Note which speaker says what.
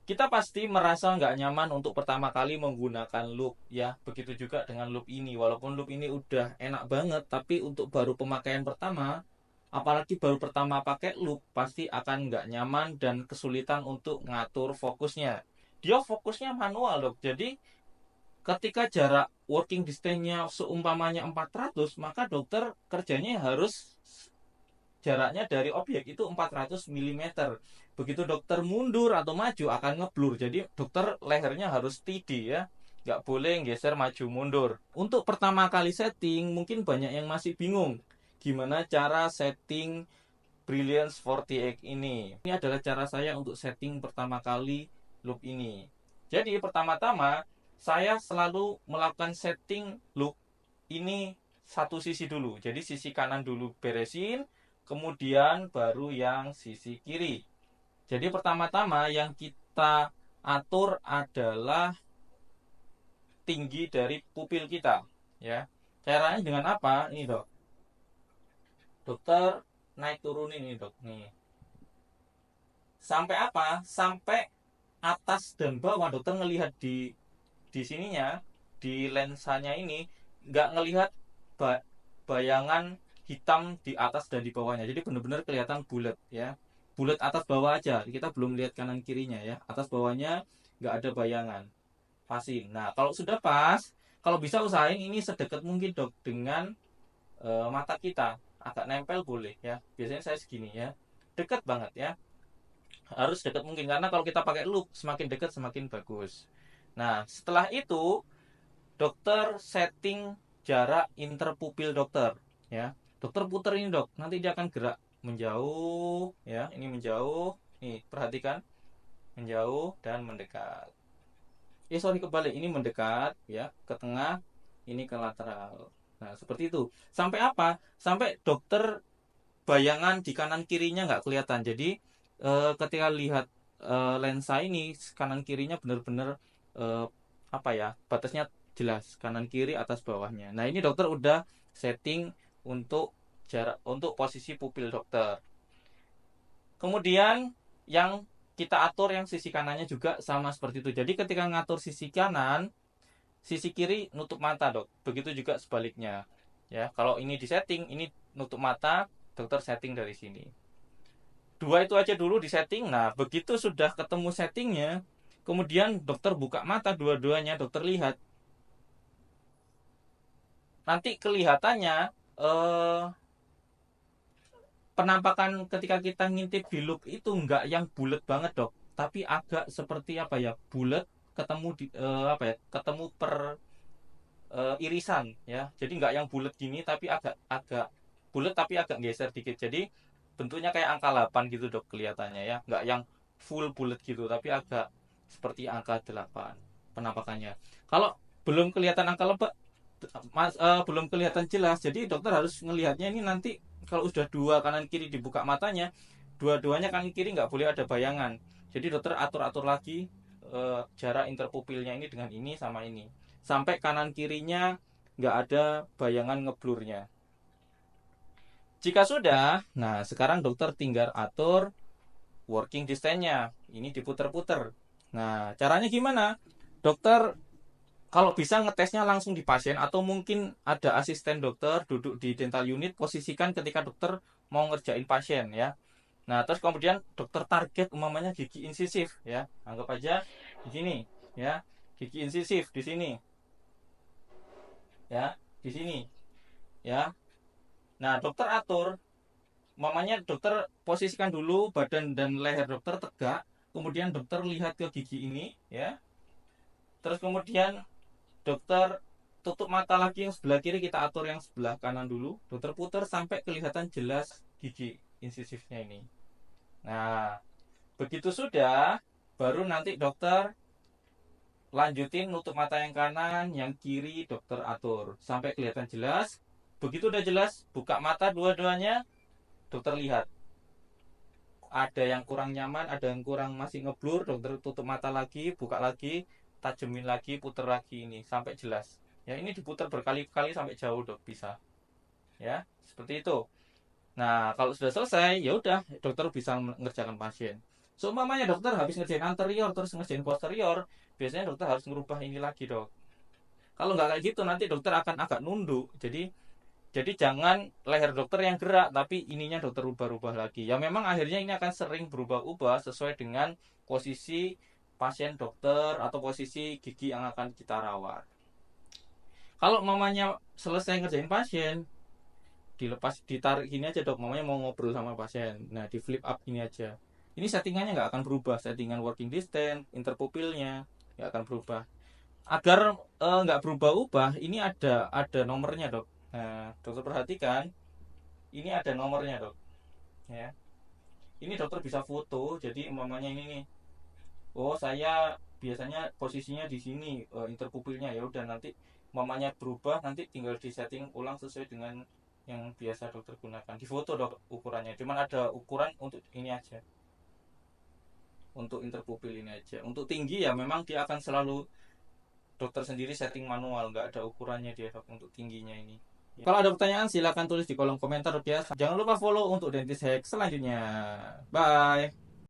Speaker 1: Kita pasti merasa nggak nyaman untuk pertama kali menggunakan loop ya. Begitu juga dengan loop ini. Walaupun loop ini udah enak banget, tapi untuk baru pemakaian pertama, apalagi baru pertama pakai loop, pasti akan nggak nyaman dan kesulitan untuk ngatur fokusnya. Dia fokusnya manual dok. Jadi ketika jarak working distance-nya seumpamanya 400, maka dokter kerjanya harus jaraknya dari objek itu 400 mm. Begitu dokter mundur atau maju akan ngeblur. Jadi dokter lehernya harus steady ya. Nggak boleh geser maju mundur. Untuk pertama kali setting, mungkin banyak yang masih bingung. Gimana cara setting Brilliance 48 ini? Ini adalah cara saya untuk setting pertama kali loop ini. Jadi pertama-tama saya selalu melakukan setting loop ini satu sisi dulu. Jadi sisi kanan dulu beresin, kemudian baru yang sisi kiri. Jadi pertama-tama yang kita atur adalah tinggi dari pupil kita, ya. Caranya dengan apa? Ini dok. Dokter naik turunin ini dok. Nih. Sampai apa? Sampai atas dan bawah dokter ngelihat di sininya, di lensanya ini nggak ngelihat bayangan hitam di atas dan di bawahnya. Jadi benar-benar kelihatan bulat ya. Bulat atas bawah aja. Kita belum lihat kanan kirinya ya. Atas bawahnya nggak ada bayangan. Pasin. Nah, kalau sudah pas, kalau bisa usahain ini sedekat mungkin dok dengan mata kita. Agak nempel boleh ya. Biasanya saya segini ya. Dekat banget ya. Harus dekat mungkin karena kalau kita pakai loop semakin dekat semakin bagus. Nah, setelah itu dokter setting jarak interpupil dokter ya. Dokter puter ini dok, nanti dia akan gerak menjauh ya, ini menjauh. Nih, perhatikan, menjauh dan mendekat. Sorry kebalik, ini mendekat ya ke tengah, ini ke lateral. Nah, seperti itu. Sampai apa? Sampai dokter bayangan di kanan kirinya nggak kelihatan. Jadi ketika lihat lensa ini kanan kirinya benar-benar eh, apa ya, batasnya jelas kanan kiri atas bawahnya. Nah ini dokter udah setting untuk jarak untuk posisi pupil dokter. Kemudian yang kita atur yang sisi kanannya juga sama seperti itu. Jadi ketika ngatur sisi kanan, sisi kiri nutup mata dok. Begitu juga sebaliknya. Ya, kalau ini di setting, ini nutup mata, dokter setting dari sini. Dua itu aja dulu di setting. Nah, begitu sudah ketemu settingnya, kemudian dokter buka mata dua-duanya, dokter lihat. Nanti kelihatannya eh, penampakan ketika kita ngintip di loop itu nggak yang bulat banget dok, tapi agak seperti apa ya, bulat ketemu di apa ya, ketemu per irisan ya. Jadi nggak yang bulat gini, tapi agak agak bulat tapi agak geser dikit. Jadi bentuknya kayak angka 8 gitu dok kelihatannya ya, nggak yang full bulat gitu tapi agak seperti angka 8 penampakannya. Kalau belum kelihatan angka lebak, belum kelihatan jelas, jadi dokter harus ngelihatnya ini nanti kalau sudah dua kanan kiri dibuka matanya, dua-duanya kanan kiri nggak boleh ada bayangan. Jadi dokter atur-atur lagi jarak interpupilnya ini dengan ini sama ini sampai kanan kirinya nggak ada bayangan ngeblurnya. Jika sudah, nah sekarang dokter tinggal atur working distance-nya. Ini diputer-puter. Nah, caranya gimana? Dokter kalau bisa ngetesnya langsung di pasien atau mungkin ada asisten dokter duduk di dental unit, posisikan ketika dokter mau ngerjain pasien ya. Nah, terus kemudian dokter target umamanya gigi insisif ya. Anggap aja di sini ya. Gigi insisif di sini ya, di sini ya. Nah, dokter atur mamanya, dokter posisikan dulu badan dan leher dokter tegak, kemudian dokter lihat ke gigi ini ya, terus kemudian dokter tutup mata lagi, yang sebelah kiri kita atur yang sebelah kanan dulu, dokter putar sampai kelihatan jelas gigi insisifnya ini. Nah begitu sudah, baru nanti dokter lanjutin nutup mata yang kanan, yang kiri dokter atur sampai kelihatan jelas. Begitu udah jelas, buka mata dua-duanya, dokter lihat ada yang kurang nyaman, ada yang kurang masih ngeblur, dokter tutup mata lagi, buka lagi, tajemin lagi, puter lagi ini sampai jelas. Ya ini diputar berkali-kali sampai jauh dok bisa. Ya seperti itu. Nah kalau sudah selesai, ya udah dokter bisa mengerjakan pasien. Seumpamanya dokter habis ngerjain anterior terus ngerjain posterior, biasanya dokter harus ngerubah ini lagi, Dok. Kalau nggak kayak gitu nanti dokter akan agak nunduk. Jadi jangan leher dokter yang gerak, tapi ininya dokter ubah-ubah lagi. Ya memang akhirnya ini akan sering berubah-ubah sesuai dengan posisi pasien dokter atau posisi gigi yang akan kita rawat. Kalau mamanya selesai ngerjain pasien, dilepas, ditarik gini aja, Dok, mamanya mau ngobrol sama pasien, nah di flip up gini aja, ini settingannya nggak akan berubah, settingan working distance, interpupilnya nggak akan berubah. Agar nggak berubah-ubah, ini ada nomornya, Dok. Nah, dokter perhatikan, ini ada nomornya, Dok, ya. Ini dokter bisa foto, jadi mamanya ini nih, oh saya biasanya posisinya di sini, interpupilnya, ya udah nanti mamanya berubah, nanti tinggal disetting ulang sesuai dengan yang biasa dokter gunakan. Di foto, Dok, ukurannya. Cuman ada ukuran untuk ini aja. Untuk interpupil ini aja. Untuk tinggi ya memang dia akan selalu dokter sendiri setting manual, nggak ada ukurannya dia, Dok, untuk tingginya ini. Kalau ada pertanyaan silakan tulis di kolom komentar, Dok, ya. Jangan lupa follow untuk Dentist Hack selanjutnya. Bye.